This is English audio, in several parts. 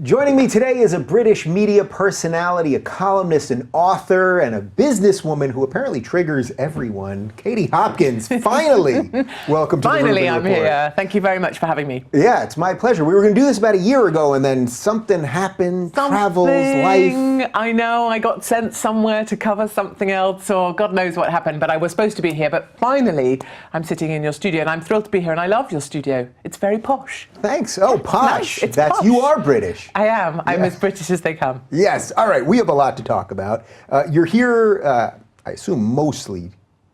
Joining me today is a British media personality, a columnist, an author, and a businesswoman who apparently triggers everyone. Katie Hopkins, finally! Welcome to the Rubin Report. Finally, I'm here. Thank you very much for having me. Yeah, it's my pleasure. We were going to do this about a year ago, and then something happened, travels, life. I know, I got sent somewhere to cover something else, or God knows what happened, but I was supposed to be here. But finally, I'm sitting in your studio, and I'm thrilled to be here, and I love your studio. It's very posh. Thanks. Oh, posh. It's posh. You are British. I am. I'm as British as they come. Yes. All right. We have a lot to talk about. You're here, I assume, mostly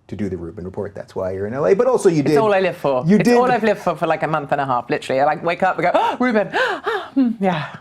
to do the Rubin Report. That's why you're in LA. But also you did... It's all I live for. It's all I've lived for like a month and a half, literally. I like wake up and go, oh, Rubin. Yeah.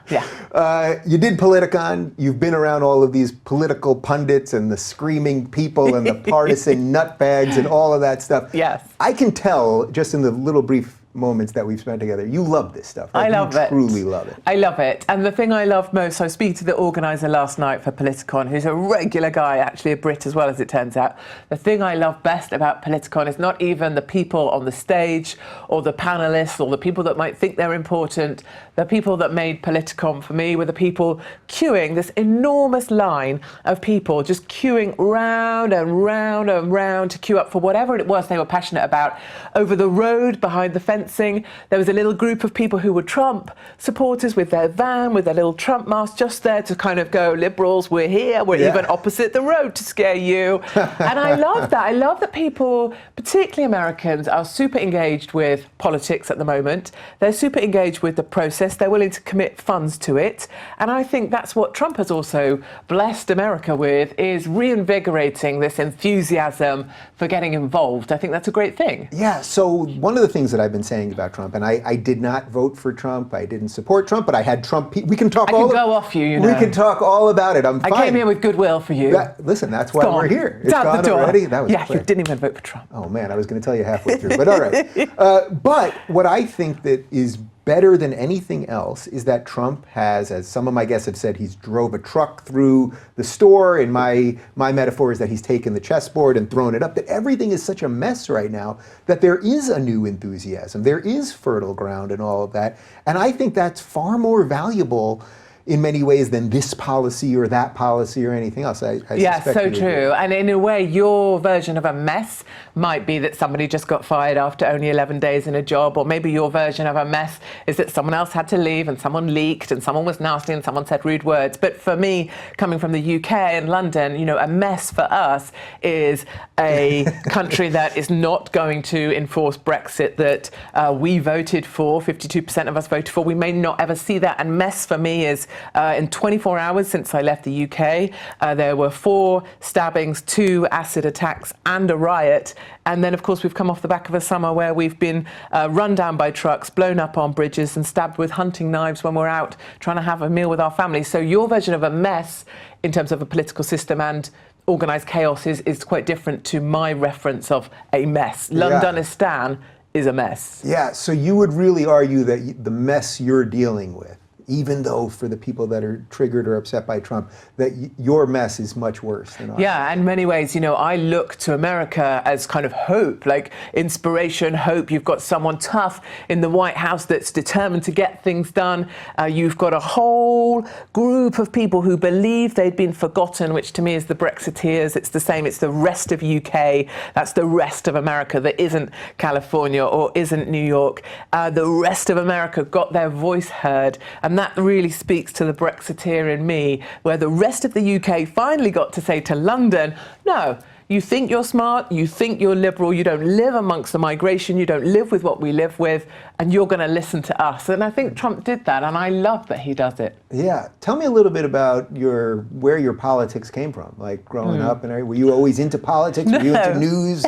You did Politicon. You've been around all of these political pundits and the screaming people and the partisan nutbags and all of that stuff. Yes. I can tell, just in the little brief moments that we've spent together, you love this stuff. I love it. Truly love it. I love it. And the thing I love most, I was speaking to the organizer last night for Politicon, who's a regular guy, actually a Brit as well, as it turns out. The thing I love best about Politicon is not even the people on the stage or the panelists or the people that might think they're important. The people that made Politicon for me were the people queuing, this enormous line of people just queuing round and round and round to queue up for whatever it was they were passionate about. Over the road behind the fencing, there was a little group of people who were Trump supporters with their van, with their little Trump mask, just there to kind of go, liberals, we're here, we're even opposite the road to scare you. And I love that. I love that people, particularly Americans, are super engaged with politics at the moment. They're super engaged with the process. They're willing to commit funds to it. And I think that's what Trump has also blessed America with, is reinvigorating this enthusiasm for getting involved. I think that's a great thing. Yeah, so one of the things that I've been saying about Trump, and I did not vote for Trump, I didn't support Trump, but I had Trump. We can talk I can go off you, you know. We can talk all about it. I'm fine. I came here with goodwill for you. Listen, that's why we're here. It's out the door. Already? That was you didn't even vote for Trump. Oh man, I was going to tell you halfway through, but all right. But what I think that is better than anything else is that Trump has, as some of my guests have said, he's drove a truck through the store. And my metaphor is that he's taken the chessboard and thrown it up, that everything is such a mess right now that there is a new enthusiasm. There is fertile ground and all of that. And I think that's far more valuable in many ways than this policy or that policy or anything else. Yeah, so true. And in a way, your version of a mess might be that somebody just got fired after only 11 days in a job, or maybe your version of a mess is that someone else had to leave and someone leaked and someone was nasty and someone said rude words. But for me, coming from the UK and London, you know, a mess for us is a country that is not going to enforce Brexit that we voted for, 52% of us voted for. We may not ever see that. And mess for me is in 24 hours since I left the UK, there were 4 stabbings, 2 acid attacks and a riot. And then, of course, we've come off the back of a summer where we've been run down by trucks, blown up on bridges and stabbed with hunting knives when we're out trying to have a meal with our families. So your version of a mess in terms of a political system and organised chaos is quite different to my reference of a mess. Londonistan is a mess. Yeah, so you would really argue that the mess you're dealing with, even though for the people that are triggered or upset by Trump, that your mess is much worse than ours. Yeah, in many ways, you know, I look to America as kind of hope, like inspiration, hope. You've got someone tough in the White House that's determined to get things done. You've got a whole group of people who believe they'd been forgotten, which to me is the Brexiteers. It's the same, it's the rest of UK. That's the rest of America that isn't California or isn't New York. The rest of America got their voice heard. And that really speaks to the Brexiteer in me, where the rest of the UK finally got to say to London, no, you think you're smart, you think you're liberal, you don't live amongst the migration, you don't live with what we live with, and you're going to listen to us. And I think Trump did that, and I love that he does it. Yeah. Tell me a little bit about where your politics came from, like growing up. And were you always into politics? Were you into news?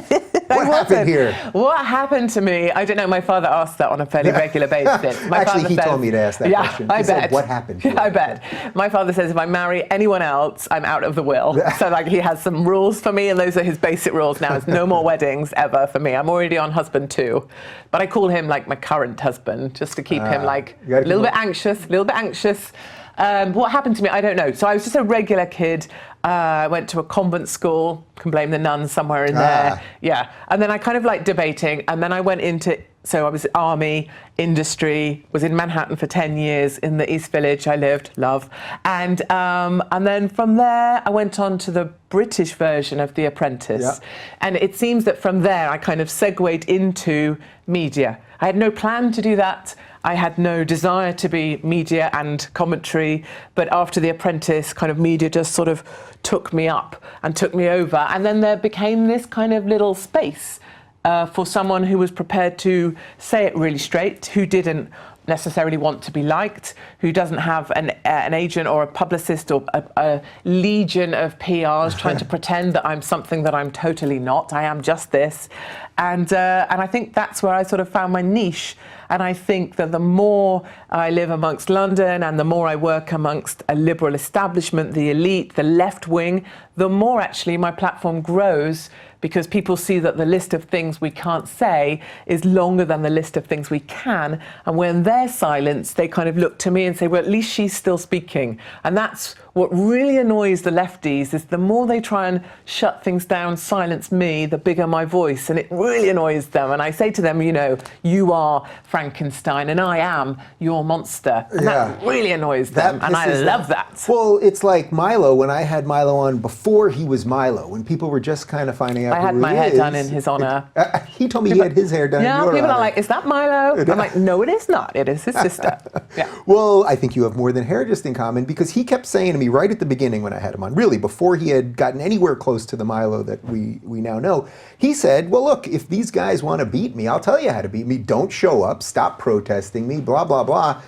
What happened here? What happened to me? I don't know. My father asked that on a fairly regular basis. Actually, he told me to ask that question. I bet. Said, what happened? I bet. My father says if I marry anyone else, I'm out of the will. So like he has some rules for me, and those are his basic rules now. It's no more weddings ever for me. I'm already on husband 2, but I call him like my current husband just to keep him like a little bit anxious. What happened to me? I don't know. So I was just a regular kid. I went to a convent school, can blame the nuns somewhere in there. Yeah. And then I kind of liked debating. And then I went into, so I was army, industry, was in Manhattan for 10 years in the East Village. I lived, love. And then from there, I went on to the British version of The Apprentice. Yeah. And it seems that from there, I kind of segued into media. I had no plan to do that. I had no desire to be media and commentary, but after The Apprentice, kind of media just sort of took me up and took me over. And then there became this kind of little space for someone who was prepared to say it really straight, who didn't necessarily want to be liked, who doesn't have an agent or a publicist or a legion of PRs trying to pretend that I'm something that I'm totally not. I am just this. And I think that's where I sort of found my niche. And I think that the more I live amongst London and the more I work amongst a liberal establishment, the elite, the left wing, the more actually my platform grows, because people see that the list of things we can't say is longer than the list of things we can. And when they're silenced, they kind of look to me and say, well, at least she's still speaking. And that's what really annoys the lefties, is the more they try and shut things down, silence me, the bigger my voice. And it really annoys them. And I say to them, you know, you are Frankenstein and I am your monster. And that really annoys them. And I love that. Well, it's like Milo, when I had Milo on before he was Milo, when people were just kind of finding out I had my hair done in his honor. He told me he had his hair done in your honor. Yeah, people are like, is that Milo? I'm like, no, it is not. It is his sister. Yeah. Well, I think you have more than hair just in common, because he kept saying to me right at the beginning when I had him on, really before he had gotten anywhere close to the Milo that we now know, he said, well, look, if these guys want to beat me, I'll tell you how to beat me. Don't show up, stop protesting me, blah, blah, blah.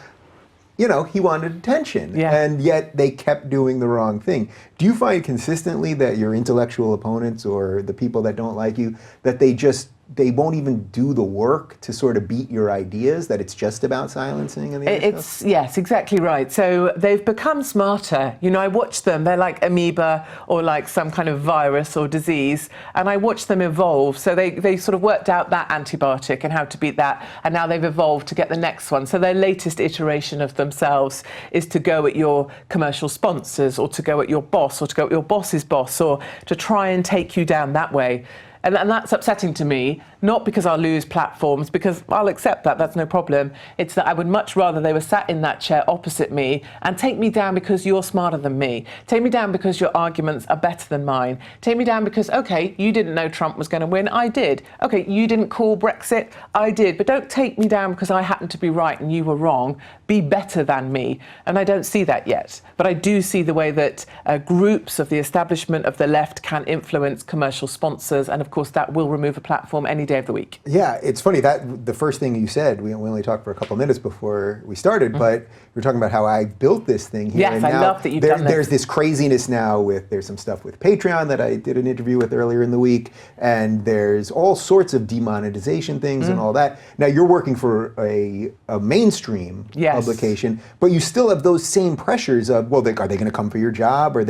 You know, he wanted attention, and yet they kept doing the wrong thing. Do you find consistently that your intellectual opponents or the people that don't like you, that they won't even do the work to sort of beat your ideas, that it's just about silencing and the other stuff? Yes, exactly right. So they've become smarter. You know, I watch them. They're like amoeba or like some kind of virus or disease, and I watch them evolve. So they sort of worked out that antibiotic and how to beat that, and now they've evolved to get the next one. So their latest iteration of themselves is to go at your commercial sponsors, or to go at your boss, or to go at your boss's boss, or to try and take you down that way. And that's upsetting to me, not because I'll lose platforms, because I'll accept that, that's no problem. It's that I would much rather they were sat in that chair opposite me and take me down because you're smarter than me. Take me down because your arguments are better than mine. Take me down because, okay, you didn't know Trump was going to win, I did. Okay, you didn't call Brexit, I did. But don't take me down because I happen to be right and you were wrong. Be better than me. And I don't see that yet. But I do see the way that groups of the establishment of the left can influence commercial sponsors, and of course that will remove a platform any day of the week. Yeah, it's funny that the first thing you said, we only talked for a couple of minutes before we started, but you were talking about how I built this thing here. Yes, and I now love that you've done this. There's this craziness now there's some stuff with Patreon that I did an interview with earlier in the week, and there's all sorts of demonetization things and all that. Now you're working for a mainstream publication, but you still have those same pressures of, well, are they going to come for your job, or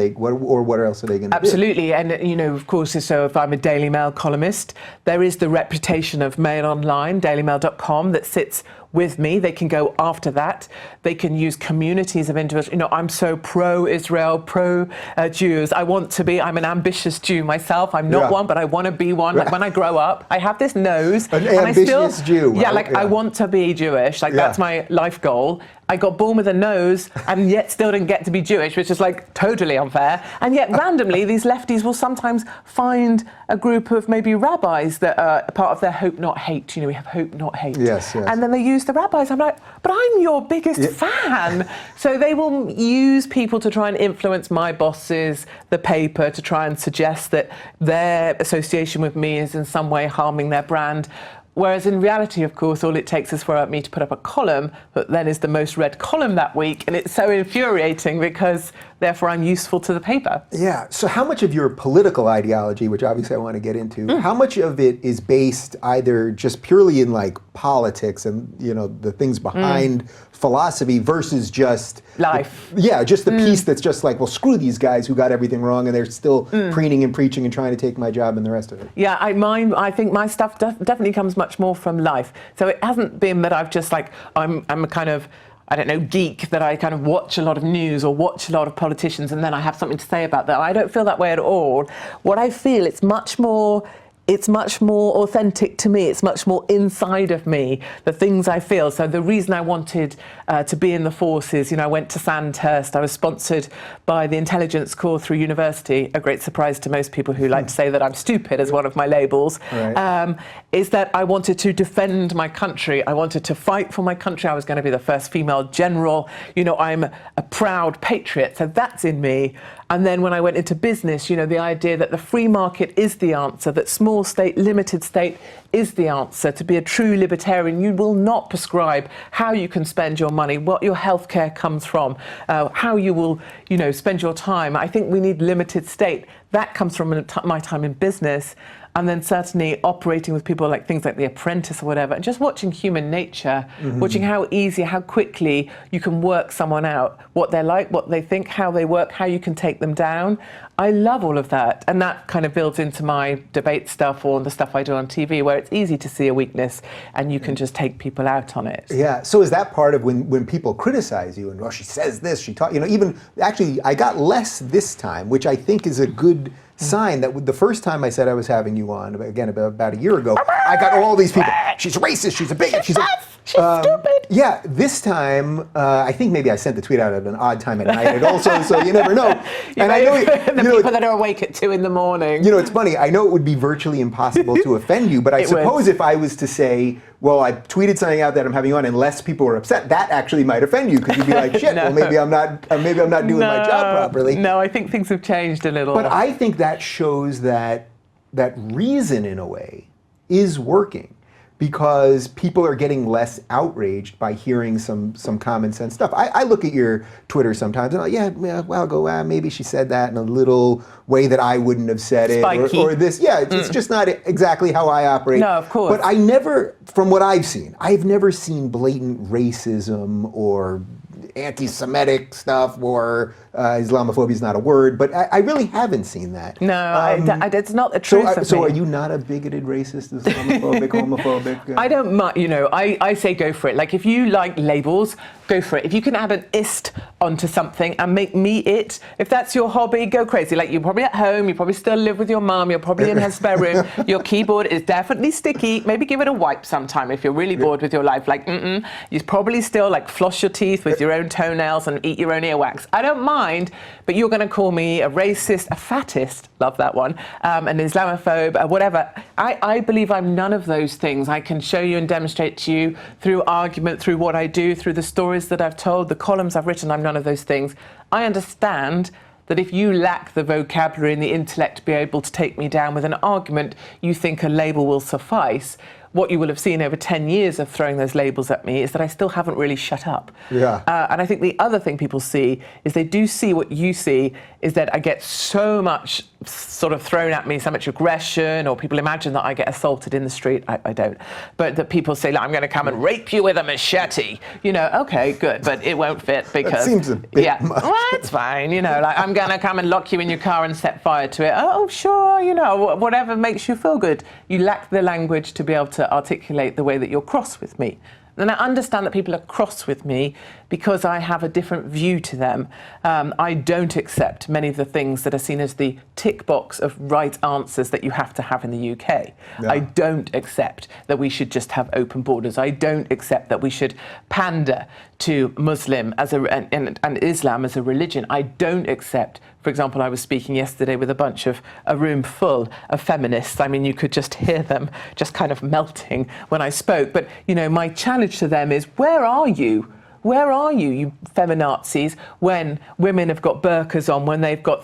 what else are they going to do? Absolutely, and you know, of course, so if I'm a Daily Mail columnist, there is the reputation of Mail Online, dailymail.com, that sits with me. They can go after that. They can use communities of individuals. You know, I'm so pro-Israel, pro-Jews. I'm an ambitious Jew myself. I'm not one, but I want to be one. Like when I grow up, I have this nose. An ambitious Jew. Yeah, I want to be Jewish. Like that's my life goal. I got born with a nose and yet still didn't get to be Jewish, which is like totally unfair. And yet randomly, these lefties will sometimes find a group of maybe rabbis that are part of their hope, not hate. You know, we have hope, not hate. Yes. And then they use the rabbis. I'm like, but I'm your biggest fan. So they will use people to try and influence my bosses, the paper, to try and suggest that their association with me is in some way harming their brand. Whereas in reality, of course, all it takes is for me to put up a column that then is the most read column that week. And it's so infuriating because therefore I'm useful to the paper. Yeah. So how much of your political ideology, which obviously I want to get into, how much of it is based either just purely in like politics and, you know, the things behind philosophy versus just life? Just the piece that's just like, well, screw these guys who got everything wrong and they're still preening and preaching and trying to take my job and the rest of it. Yeah, I think my stuff definitely comes much more from life. So it hasn't been that I've just like, I'm a kind of I don't know, geek that I kind of watch a lot of news or watch a lot of politicians and then I have something to say about that. I don't feel that way at all. What I feel, it's much more authentic to me. It's much more inside of me, the things I feel. So the reason I wanted to be in the forces, I went to Sandhurst. I was sponsored by the Intelligence Corps through university, a great surprise to most people who like to say that I'm stupid as one of my labels, right. Is that I wanted to defend my country. I wanted to fight for my country. I was going to be the first female general. I'm a proud patriot, so that's in me. And then when I went into business, the idea that the free market is the answer, that small state, limited state is the answer. To be a true libertarian, you will not prescribe how you can spend your money, what your healthcare comes from, how you will, spend your time. I think we need limited state. That comes from my time in business. And then certainly operating with people like things like The Apprentice or whatever, and just watching human nature, watching how easy, how quickly you can work someone out, what they're like, what they think, how they work, how you can take them down. I love all of that. And that kind of builds into my debate stuff or the stuff I do on TV, where it's easy to see a weakness and you can just take people out on it. Yeah, so is that part of when people criticize you and, well, she says this, she talks, even, actually, I got less this time, which I think is a good sign that the first time I said I was having you on, again, about a year ago, I got all these people, she's racist, she's a bigot, she's stupid. Yeah, this time, I think maybe I sent the tweet out at an odd time at night also, so you never know. And I know the people that are awake at 2 a.m. It's funny, I know it would be virtually impossible to offend you, but I suppose if I was to say, well, I tweeted something out that I'm having you on, and less people were upset, that actually might offend you, because you'd be like, shit, well, maybe I'm not doing my job properly. No, I think things have changed a little. But I think that shows that reason, in a way, is working, because people are getting less outraged by hearing some common sense stuff. I look at your Twitter sometimes and I'm like, I'll go, maybe she said that in a little way that I wouldn't have said it, or this. Yeah, it's just not exactly how I operate. No, of course. But I never, from what I've never seen blatant racism or anti-Semitic stuff, or Islamophobia is not a word, but I really haven't seen that. No, it's not the truth of me. So are you not a bigoted, racist, Islamophobic, homophobic? I don't mind, I say go for it. Like, if you like labels, go for it. If you can add an ist onto something and make me it, if that's your hobby, go crazy. Like, you're probably at home, you probably still live with your mum, you're probably in her spare room, your keyboard is definitely sticky, maybe give it a wipe sometime if you're really bored with your life. Like, you probably still, floss your teeth with your own toenails and eat your own earwax. I don't mind, but you're going to call me a racist, a fatist, love that one, an Islamophobe, whatever. I believe I'm none of those things. I can show you and demonstrate to you through argument, through what I do, through the stories that I've told, the columns I've written, I'm none of those things. I understand that if you lack the vocabulary and the intellect to be able to take me down with an argument, you think a label will suffice. What you will have seen over 10 years of throwing those labels at me is that I still haven't really shut up. Yeah. And I think the other thing people see is they do see what you see, is that I get so much sort of thrown at me, so much aggression, or people imagine that I get assaulted in the street. I don't. But that people say, I'm going to come and rape you with a machete. Okay, good, but it won't fit because... That seems a bit much. Well, it's fine, I'm going to come and lock you in your car and set fire to it. Oh, sure, whatever makes you feel good. You lack the language to be able to articulate the way that you're cross with me. And I understand that people are cross with me because I have a different view to them. I don't accept many of the things that are seen as the tick box of right answers that you have to have in the UK. Yeah. I don't accept that we should just have open borders. I don't accept that we should pander to Muslim and Islam as a religion. I don't accept, for example, I was speaking yesterday with a room full of feminists. I mean, you could just hear them just kind of melting when I spoke. But, my challenge to them is, where are you? Where are you, you feminazis, when women have got burqas on, when they've got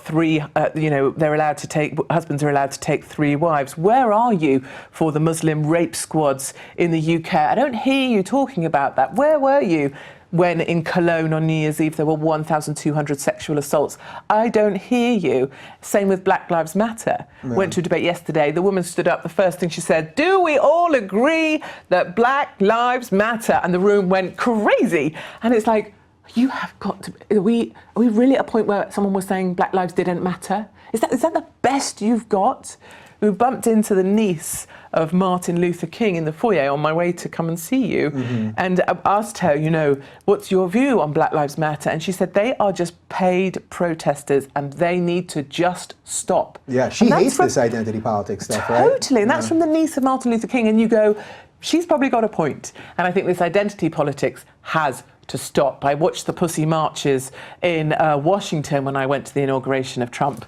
husbands are allowed to take 3 wives? Where are you for the Muslim rape squads in the UK? I don't hear you talking about that. Where were you when in Cologne on New Year's Eve there were 1,200 sexual assaults? I don't hear you. Same with Black Lives Matter. Yeah. Went to a debate yesterday. The woman stood up. The first thing she said, do we all agree that Black Lives Matter? And the room went crazy. And it's like, you have got to... Are we really at a point where someone was saying Black lives didn't matter? Is that the best you've got? We bumped into the niece of Martin Luther King in the foyer on my way to come and see you, and I asked her, what's your view on Black Lives Matter? And she said they are just paid protesters and they need to just stop. Yeah, she hates this identity politics stuff, right? Totally, and that's from the niece of Martin Luther King, and you go, she's probably got a point. And I think this identity politics has to stop. I watched the Pussy Marches in Washington when I went to the inauguration of Trump.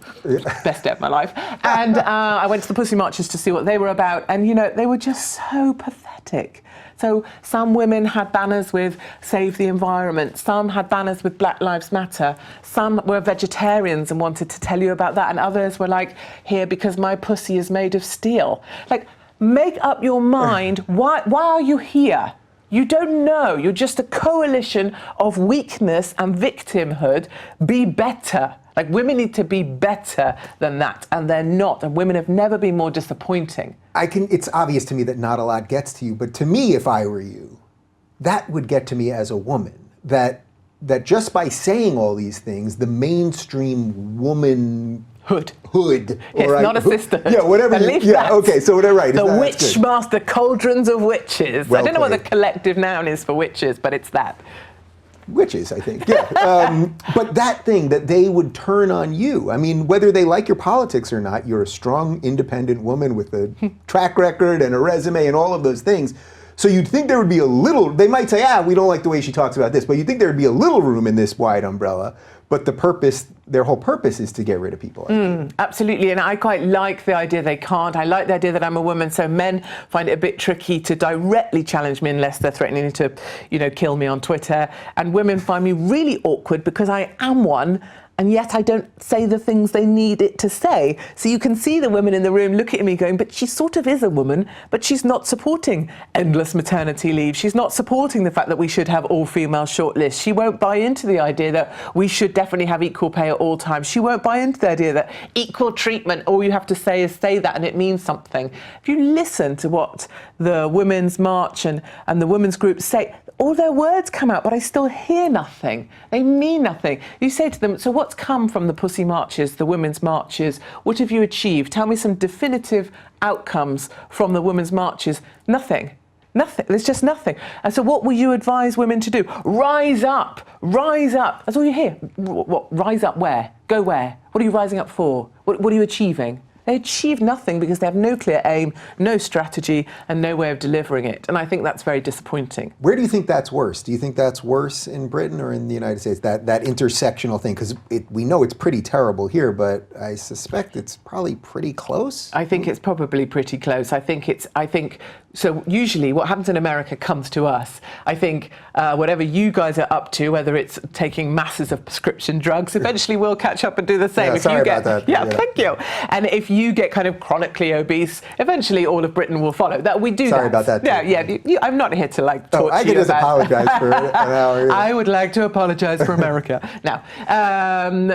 Best day of my life. And I went to the Pussy Marches to see what they were about. And, they were just so pathetic. So some women had banners with Save the Environment. Some had banners with Black Lives Matter. Some were vegetarians and wanted to tell you about that. And others were like, here because my pussy is made of steel. Like, make up your mind. Why are you here? You don't know. You're just a coalition of weakness and victimhood. Be better. Like, women need to be better than that, and they're not. And women have never been more disappointing. It's obvious to me that not a lot gets to you, but to me, if I were you, that would get to me as a woman. That just by saying all these things, the mainstream woman Hood. It's not a sisterhood. Yeah, whatever. Okay, so whatever. Right. The witch master cauldrons of witches. Well, I don't know what the collective noun is for witches, but it's that. Witches, I think. Yeah. But that thing that they would turn on you. I mean, whether they like your politics or not, you're a strong, independent woman with a track record and a resume and all of those things. So you'd think there would be a little. They might say, we don't like the way she talks about this, but you'd think there would be a little room in this wide umbrella. But their whole purpose is to get rid of people. Absolutely, and I quite like the idea they can't. I like the idea that I'm a woman, so men find it a bit tricky to directly challenge me unless they're threatening to, kill me on Twitter. And women find me really awkward because I am one, and yet I don't say the things they need it to say. So you can see the women in the room looking at me going, but she sort of is a woman, but she's not supporting endless maternity leave. She's not supporting the fact that we should have all-female shortlists. She won't buy into the idea that we should definitely have equal pay at all times. She won't buy into the idea that equal treatment, all you have to say is say that and it means something. If you listen to what the Women's March and the women's groups say, all their words come out, but I still hear nothing. They mean nothing. You say to them, so what's come from the Pussy Marches, the women's marches? What have you achieved? Tell me some definitive outcomes from the women's marches. Nothing. Nothing. There's just nothing. And so what will you advise women to do? Rise up. Rise up. That's all you hear. What? Rise up where? Go where? What are you rising up for? What are you achieving? They achieve nothing because they have no clear aim, no strategy, and no way of delivering it. And I think that's very disappointing. Where do you think that's worse? Do you think that's worse in Britain or in the United States, that intersectional thing? Because we know it's pretty terrible here, but I suspect it's probably pretty close. I think it's probably pretty close. I think so usually what happens in America comes to us. I think whatever you guys are up to, whether it's taking masses of prescription drugs, eventually we'll catch up and do the same. Yeah, sorry about that. Yeah, thank you. And if you get kind of chronically obese, eventually all of Britain will follow. That we do. Sorry about that. Yeah. I'm not here to torture you. I could just apologize for an hour. I would like to apologize for America. Now,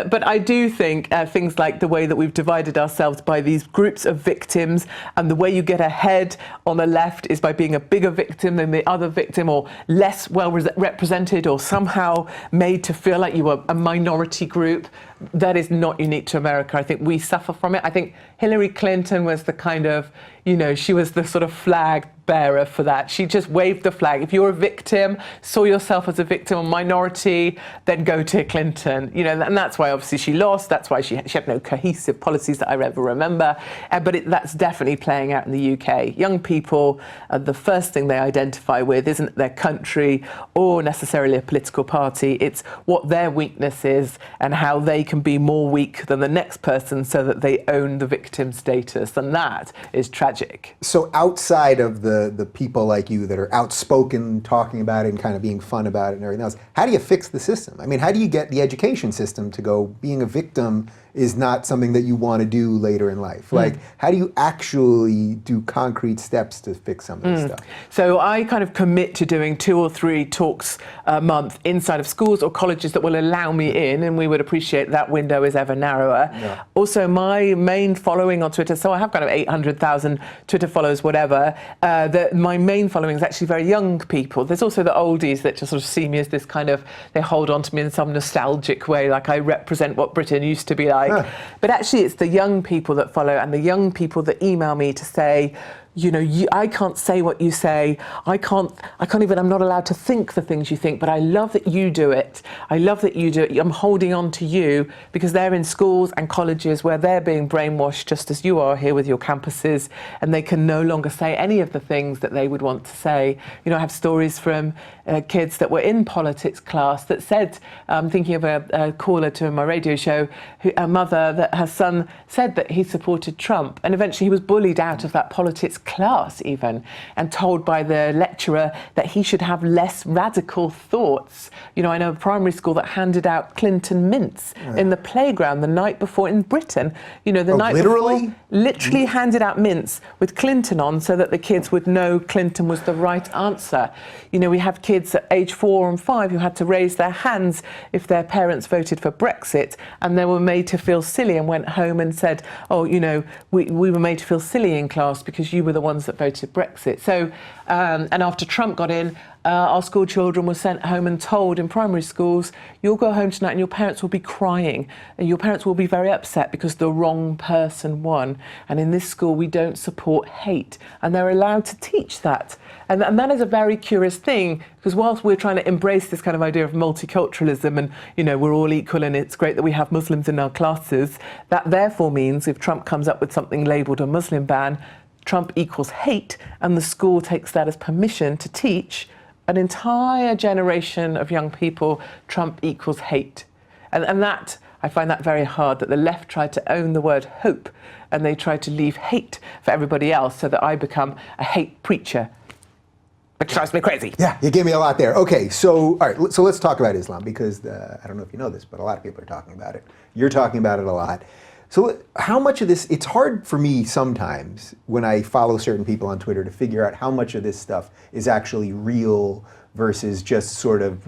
but I do think things like the way that we've divided ourselves by these groups of victims, and the way you get ahead on the left is by being a bigger victim than the other victim, or less well represented, or somehow made to feel like you were a minority group. That is not unique to America. I think we suffer from it. I think Hillary Clinton was the kind of, she was the sort of flag bearer for that. She just waved the flag. If you're a victim, saw yourself as a victim, a minority, then go to Clinton. And that's why obviously she lost. That's why she had no cohesive policies that I ever remember. But that's definitely playing out in the UK. Young people, the first thing they identify with isn't their country or necessarily a political party. It's what their weakness is and how they can be more weak than the next person so that they own the victim status. And that is tragic. So outside of the people like you that are outspoken, talking about it and kind of being fun about it and everything else, how do you fix the system? I mean, how do you get the education system to go, being a victim is not something that you want to do later in life? Like, how do you actually do concrete steps to fix some of this stuff? So I kind of commit to doing 2 or 3 talks a month inside of schools or colleges that will allow me in, and we would appreciate that window is ever narrower. Yeah. Also, my main following on Twitter, so I have kind of 800,000 Twitter followers, whatever. My main following is actually very young people. There's also the oldies that just sort of see me as this kind of, they hold on to me in some nostalgic way, like I represent what Britain used to be like. But actually it's the young people that follow and the young people that email me to say, I can't say what you say. I can't even, I'm not allowed to think the things you think, but I love that you do it. I love that you do it. I'm holding on to you, because they're in schools and colleges where they're being brainwashed just as you are here with your campuses, and they can no longer say any of the things that they would want to say. I have stories from kids that were in politics class that said, thinking of a caller to my radio show, a mother that her son said that he supported Trump, and eventually he was bullied out of that politics class even, and told by the lecturer that he should have less radical thoughts. I know a primary school that handed out Clinton mints in the playground the night before in Britain. The night literally? before, literally handed out mints with Clinton on so that the kids would know Clinton was the right answer. We have kids at age 4 and 5 who had to raise their hands if their parents voted for Brexit, and they were made to feel silly and went home and said, we were made to feel silly in class because you were the ones that voted Brexit. So, and after Trump got in, our school children were sent home and told in primary schools, you'll go home tonight and your parents will be crying and your parents will be very upset because the wrong person won. And in this school, we don't support hate. And they're allowed to teach that. And that is a very curious thing, because whilst we're trying to embrace this kind of idea of multiculturalism and, we're all equal and it's great that we have Muslims in our classes, that therefore means if Trump comes up with something labelled a Muslim ban, Trump equals hate, and the school takes that as permission to teach an entire generation of young people Trump equals hate. And that, I find that very hard, that the left tried to own the word hope and they tried to leave hate for everybody else, so that I become a hate preacher, which drives me crazy. Yeah, you gave me a lot there. Okay, so all right, so let's talk about Islam, because I don't know if you know this, but a lot of people are talking about it. You're talking about it a lot. So how much of this, it's hard for me sometimes when I follow certain people on Twitter to figure out how much of this stuff is actually real versus just sort of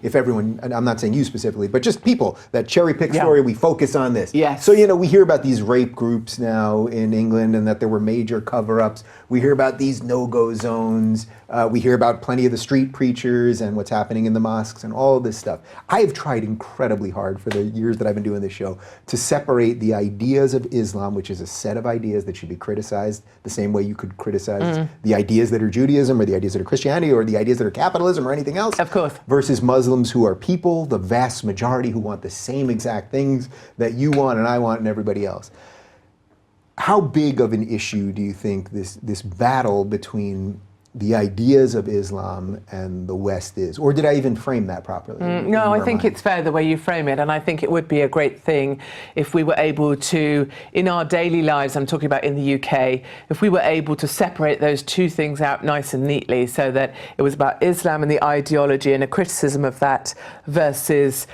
if everyone, and I'm not saying you specifically, but just people that cherry pick story, we focus on this. Yes. So, we hear about these rape groups now in England and that there were major cover-ups. We hear about these no-go zones. We hear about plenty of the street preachers and what's happening in the mosques and all of this stuff. I've tried incredibly hard for the years that I've been doing this show to separate the ideas of Islam, which is a set of ideas that should be criticized the same way you could criticize the ideas that are Judaism or the ideas that are Christianity or the ideas that are capitalism or anything else. Of course. Versus Muslims, who are people, the vast majority, who want the same exact things that you want and I want and everybody else. How big of an issue do you think this battle between the ideas of Islam and the West is? Or did I even frame that properly? No, I think it's fair the way you frame it, and I think it would be a great thing if we were able to, in our daily lives, I'm talking about in the UK, if we were able to separate those two things out nice and neatly, so that it was about Islam and the ideology and a criticism of that versus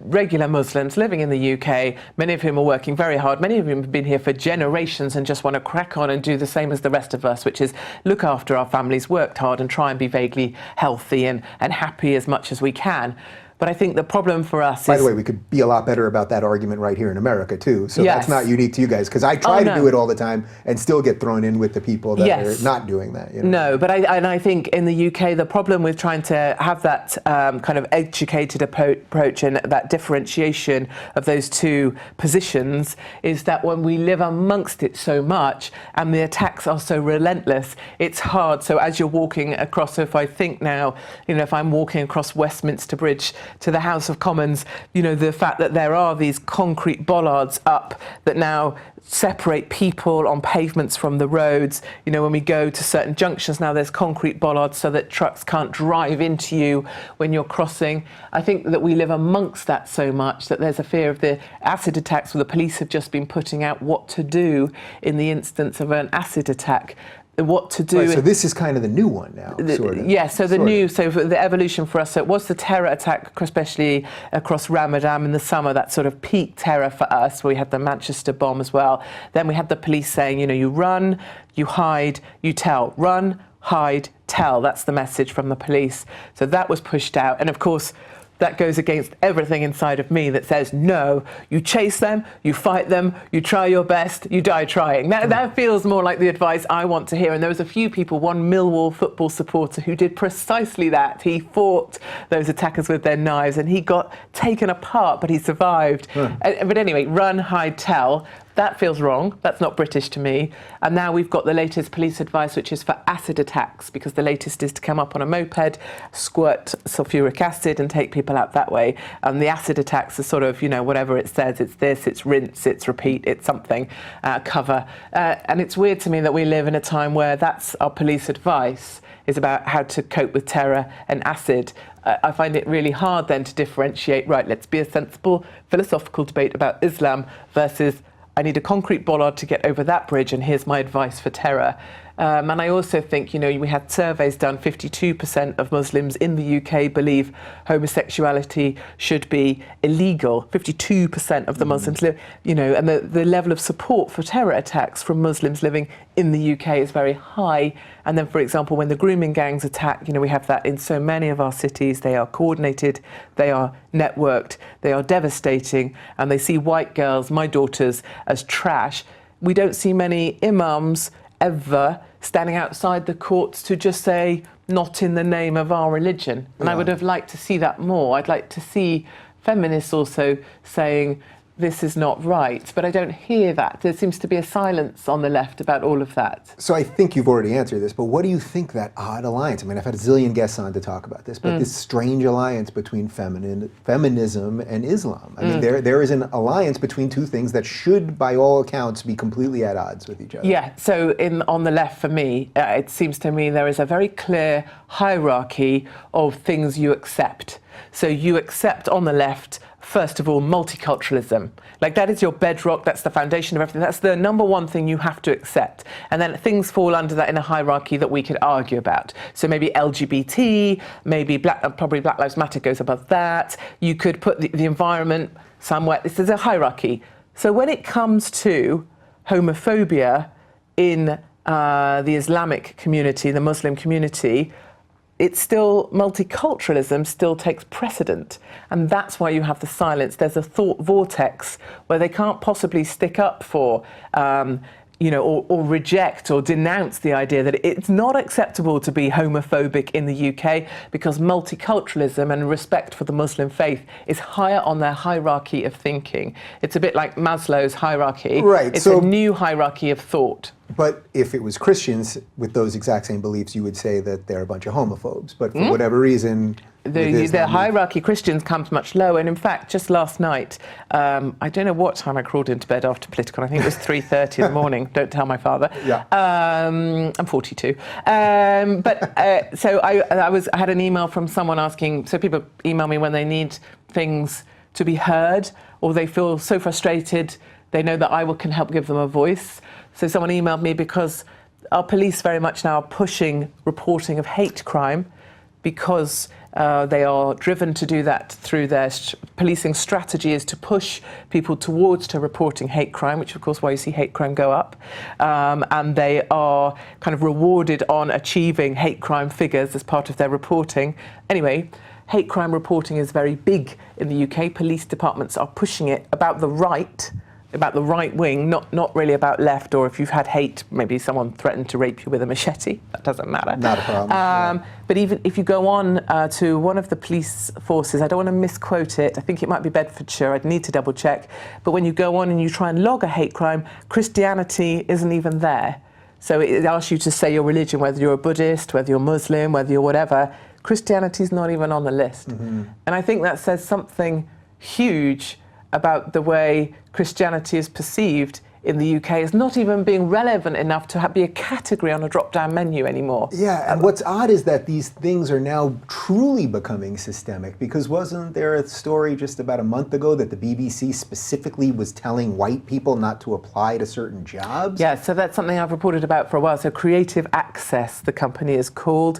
regular Muslims living in the UK, many of whom are working very hard. Many of whom have been here for generations and just want to crack on and do the same as the rest of us, which is look after our families, work hard and try and be vaguely healthy and happy as much as we can. But I think the problem for us is... By the way, we could be a lot better about that argument right here in America, too. So that's not unique to you guys, because I try to do it all the time and still get thrown in with the people that are not doing that. No, but I think in the UK, the problem with trying to have that kind of educated approach and that differentiation of those two positions is that when we live amongst it so much and the attacks are so relentless, it's hard. So as you're walking across, so if I think now, if I'm walking across Westminster Bridge to the House of Commons, the fact that there are these concrete bollards up that now separate people on pavements from the roads. When we go to certain junctions now, there's concrete bollards so that trucks can't drive into you when you're crossing. I think that we live amongst that so much that there's a fear of the acid attacks, where the police have just been putting out what to do in the instance of an acid attack. What to do. Right, so this is kind of the new one now, sort of. Yeah, so the evolution for us, so it was the terror attack, especially across Ramadan in the summer, that sort of peak terror for us, where we had the Manchester bomb as well. Then we had the police saying, you run, you hide, you tell. Run, hide, tell. That's the message from the police. So that was pushed out. And of course, that goes against everything inside of me that says, no, you chase them, you fight them, you try your best, you die trying. That feels more like the advice I want to hear. And there was a few people, one Millwall football supporter, who did precisely that. He fought those attackers with their knives and he got taken apart, but he survived. But anyway, run, hide, tell. That feels wrong. That's not British to me. And now we've got the latest police advice, which is for acid attacks, because the latest is to come up on a moped, squirt sulfuric acid and take people out that way. And the acid attacks are sort of, whatever it says, it's this, it's rinse, it's repeat, it's something, cover. And it's weird to me that we live in a time where that's our police advice, is about how to cope with terror and acid. I find it really hard then to differentiate, right, let's be a sensible philosophical debate about Islam versus I need a concrete bollard to get over that bridge, and here's my advice for terror. And I also think, we had surveys done, 52% of Muslims in the UK believe homosexuality should be illegal. 52% of the Muslims live, and the level of support for terror attacks from Muslims living in the UK is very high. And then, for example, when the grooming gangs attack, we have that in so many of our cities. They are coordinated, they are networked, they are devastating, and they see white girls, my daughters, as trash. We don't see many imams ever standing outside the courts to just say, not in the name of our religion. And I would have liked to see that more. I'd like to see feminists also saying, this is not right. But I don't hear that. There seems to be a silence on the left about all of that. So I think you've already answered this, but what do you think that odd alliance? I mean, I've had a zillion guests on to talk about this, but this strange alliance between feminism and Islam. I mean, there is an alliance between two things that should, by all accounts, be completely at odds with each other. Yeah, so on the left, for me, it seems to me there is a very clear hierarchy of things you accept. So you accept on the left, first of all, multiculturalism. Like, that is your bedrock, that's the foundation of everything. That's the number one thing you have to accept. And then things fall under that in a hierarchy that we could argue about. So maybe LGBT, maybe probably Black Lives Matter goes above that. You could put the environment somewhere. This is a hierarchy. So when it comes to homophobia in the Islamic community, the Muslim community, it's still, multiculturalism still takes precedent. And that's why you have the silence. There's a thought vortex where they can't possibly stick up for, or reject or denounce the idea that it's not acceptable to be homophobic in the UK, because multiculturalism and respect for the Muslim faith is higher on their hierarchy of thinking. It's a bit like Maslow's hierarchy. Right. It's a new hierarchy of thought. But if it was Christians with those exact same beliefs, you would say that they're a bunch of homophobes. But for whatever reason, the hierarchy Christians comes much lower. And in fact, just last night, I don't know what time I crawled into bed after Political. I think it was 3:30 in the morning. Don't tell my father. Yeah. I'm 42. So I had an email from someone asking. So people email me when they need things to be heard, or they feel so frustrated. They know that I can help give them a voice. So someone emailed me because our police very much now are pushing reporting of hate crime, because they are driven to do that through their policing strategy is to push people towards reporting hate crime, which of course why you see hate crime go up. And they are kind of rewarded on achieving hate crime figures as part of their reporting. Anyway, hate crime reporting is very big in the UK. Police departments are pushing it about the right wing, not really about left, or if you've had hate, maybe someone threatened to rape you with a machete, that doesn't matter. Not a problem. But even if you go on to one of the police forces, I don't want to misquote it, I think it might be Bedfordshire, I'd need to double check, but when you go on and you try and log a hate crime, Christianity isn't even there. So it asks you to say your religion, whether you're a Buddhist, whether you're Muslim, whether you're whatever. Christianity's not even on the list. And I think that says something huge about the way Christianity is perceived in the UK as not even being relevant enough to be a category on a drop-down menu anymore. Yeah, and what's odd is that these things are now truly becoming systemic, because wasn't there a story just about a month ago that the BBC specifically was telling white people not to apply to certain jobs? Yeah, so that's something I've reported about for a while. So Creative Access, the company is called.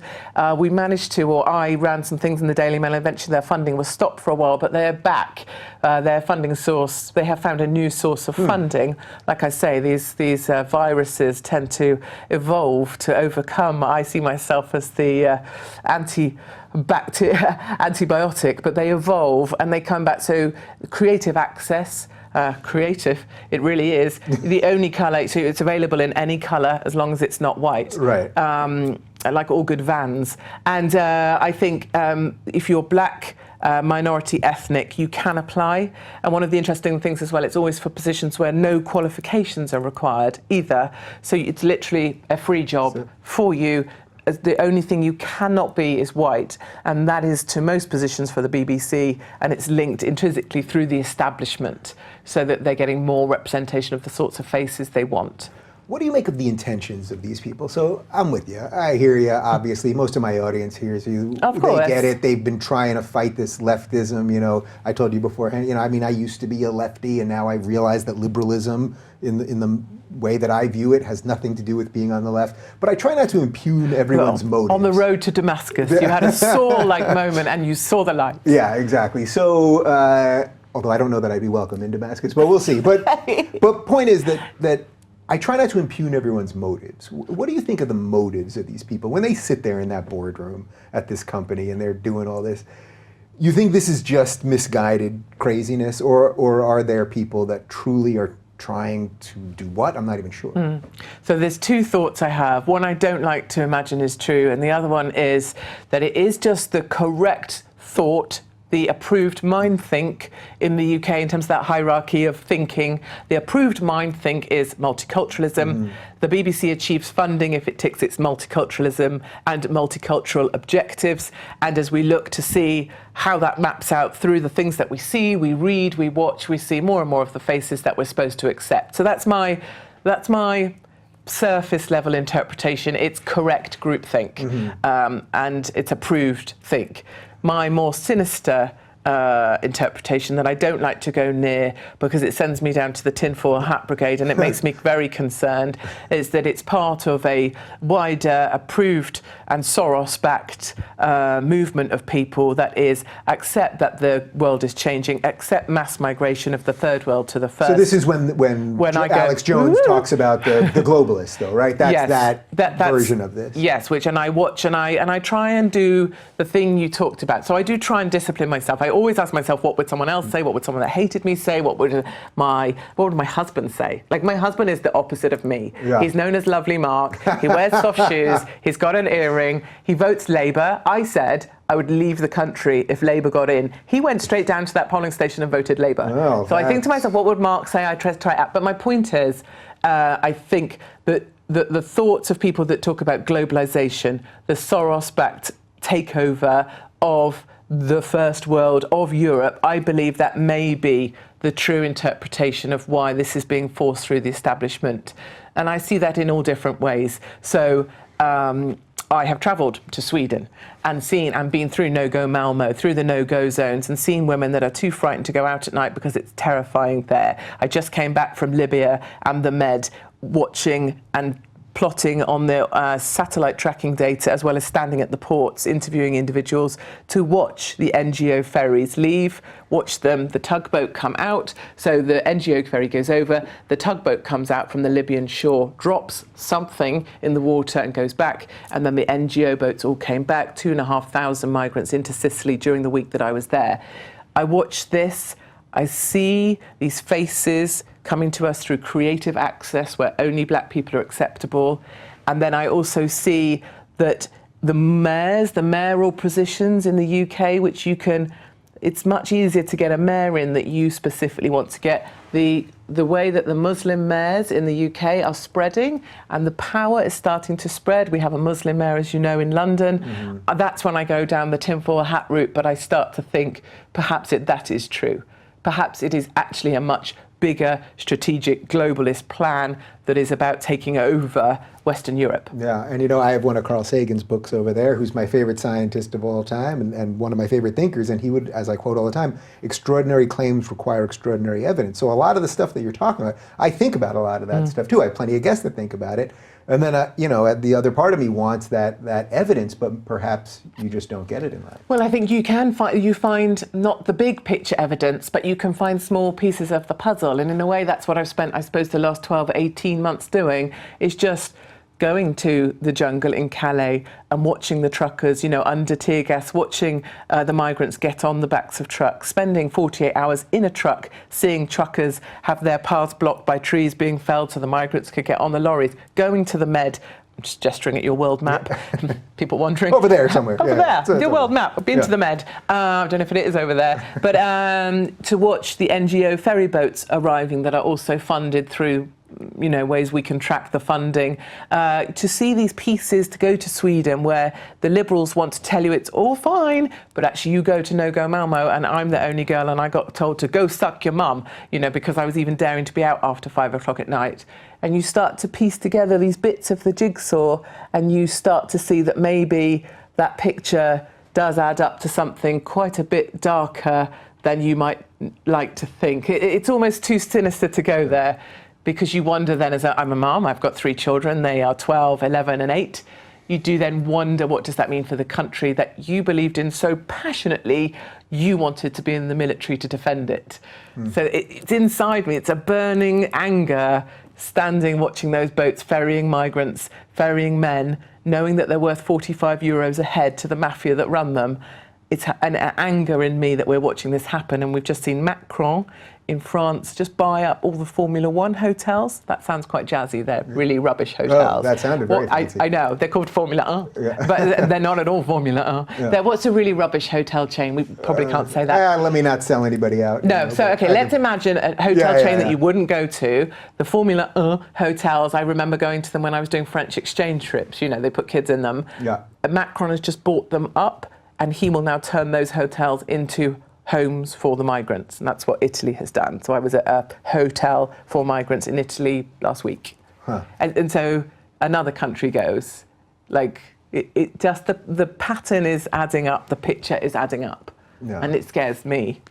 We managed to, or I ran some things in the Daily Mail, eventually their funding was stopped for a while, but they're back. Their funding source, they have found a new source of funding. Like I say, these viruses tend to evolve to overcome. I see myself as the antibiotic, but they evolve and they come back. So Creative Access, creative, it really is. The only colour, so it's available in any colour as long as it's not white. Right. Like all good Vans. And I think if you're black, minority ethnic, you can apply. And one of the interesting things as well, it's always for positions where no qualifications are required either. So it's literally a free job for you. The only thing you cannot be is white, and that is to most positions for the BBC, and it's linked intrinsically through the establishment so that they're getting more representation of the sorts of faces they want. What do you make of the intentions of these people? So I'm with you. I hear you, obviously. Most of my audience hears you. Of course. They get it. They've been trying to fight this leftism. You know, I told you beforehand, I mean, I used to be a lefty, and now I realize that liberalism, in the way that I view it, has nothing to do with being on the left. But I try not to impugn everyone's motives. On the road to Damascus, you had a Saul-like moment, and you saw the light. Yeah, exactly. So, although I don't know that I'd be welcome in Damascus, but we'll see. But point is that I try not to impugn everyone's motives. What do you think of the motives of these people when they sit there in that boardroom at this company and they're doing all this? You think this is just misguided craziness, or are there people that truly are trying to do what? I'm not even sure. So there's two thoughts I have. One I don't like to imagine is true, and the other one is that it is just the correct thought, the approved mind think in the UK in terms of that hierarchy of thinking. The approved mind think is multiculturalism. The BBC achieves funding if it ticks its multiculturalism and multicultural objectives. And as we look to see how that maps out through the things that we see, we read, we watch, we see more and more of the faces that we're supposed to accept. So that's my surface level interpretation. It's correct groupthink, and it's approved think. My more sinister interpretation that I don't like to go near because it sends me down to the tinfoil hat brigade and it makes me very concerned, is that it's part of a wider approved and Soros-backed movement of people that is accept that the world is changing, accept mass migration of the third world to the first. So this is when Alex Jones talks about the globalists, though, right? That's yes, that version of this. Yes, which I watch and I try and do the thing you talked about. So I do try and discipline myself. I always ask myself, what would someone else say? What would someone that hated me say? What would my husband say? Like, my husband is the opposite of me. Yeah. He's known as Lovely Mark. He wears soft shoes. He's got an earring. He votes Labour. I said I would leave the country if Labour got in. He went straight down to that polling station and voted Labour. Oh, so I think to myself, what would Mark say? I try it out. But my point is, I think that the thoughts of people that talk about globalisation, the Soros-backed takeover of the first world, of Europe, I believe that may be the true interpretation of why this is being forced through the establishment. And I see that in all different ways. So I have travelled to Sweden and seen and been through no-go Malmo, through the no-go zones, and seen women that are too frightened to go out at night because it's terrifying there. I just came back from Libya and the Med, watching and plotting on the satellite tracking data, as well as standing at the ports, interviewing individuals, to watch the NGO ferries leave, watch the tugboat come out. So the NGO ferry goes over, the tugboat comes out from the Libyan shore, drops something in the water and goes back, and then the NGO boats all came back, 2,500 migrants into Sicily during the week that I was there. I watched this, I see these faces coming to us through creative access where only black people are acceptable. And then I also see that the mayoral positions in the UK, which it's much easier to get a mayor in that you specifically want to get. The way that the Muslim mayors in the UK are spreading and the power is starting to spread. We have a Muslim mayor, as you know, in London. That's when I go down the tinfoil hat route, but I start to think perhaps that is true. Perhaps it is actually a much bigger strategic globalist plan that is about taking over Western Europe. Yeah, and I have one of Carl Sagan's books over there, who's my favorite scientist of all time and one of my favorite thinkers, and he would, as I quote all the time, extraordinary claims require extraordinary evidence. So a lot of the stuff that you're talking about, I think about a lot of that stuff too. I have plenty of guests that think about it. And then, the other part of me wants that evidence, but perhaps you just don't get it in that. Well, I think you find not the big picture evidence, but you can find small pieces of the puzzle. And in a way, that's what I've spent, I suppose, the last 12, 18 months doing, is just going to the jungle in Calais and watching the truckers, under tear gas, watching the migrants get on the backs of trucks, spending 48 hours in a truck, seeing truckers have their paths blocked by trees being felled so the migrants could get on the lorries, going to the Med, I'm just gesturing at your world map. People wondering. Over there somewhere. Over Yeah, there, your world map. I've been to the Med. I don't know if it is over there. But to watch the NGO ferry boats arriving that are also funded through ways we can track the funding, to see these pieces, to go to Sweden where the Liberals want to tell you it's all fine, but actually you go to No Go Malmo and I'm the only girl and I got told to go suck your mum, because I was even daring to be out after 5 o'clock at night. And you start to piece together these bits of the jigsaw and you start to see that maybe that picture does add up to something quite a bit darker than you might like to think. It's almost too sinister to go there. Because you wonder then, I'm a mum, I've got 3 children, they are 12, 11 and 8. You do then wonder, what does that mean for the country that you believed in so passionately, you wanted to be in the military to defend it. So it's inside me, it's a burning anger, standing watching those boats ferrying migrants, ferrying men, knowing that they're worth 45 euros a head to the mafia that run them. It's an anger in me that we're watching this happen, and we've just seen Macron in France just buy up all the Formula One hotels. That sounds quite jazzy. They're really rubbish hotels. Oh, that sounded very fancy. I know, they're called Formula 1, but they're not at all Formula 1. Yeah. What's a really rubbish hotel chain? We probably can't say that. Let me not sell anybody out. No, let's imagine a hotel chain that you wouldn't go to. The Formula 1 hotels, I remember going to them when I was doing French exchange trips. They put kids in them. Yeah. Macron has just bought them up, and he will now turn those hotels into homes for the migrants, and that's what Italy has done. So I was at a hotel for migrants in Italy last week. And so another country goes, it just, the pattern is adding up, the picture is adding up, and it scares me.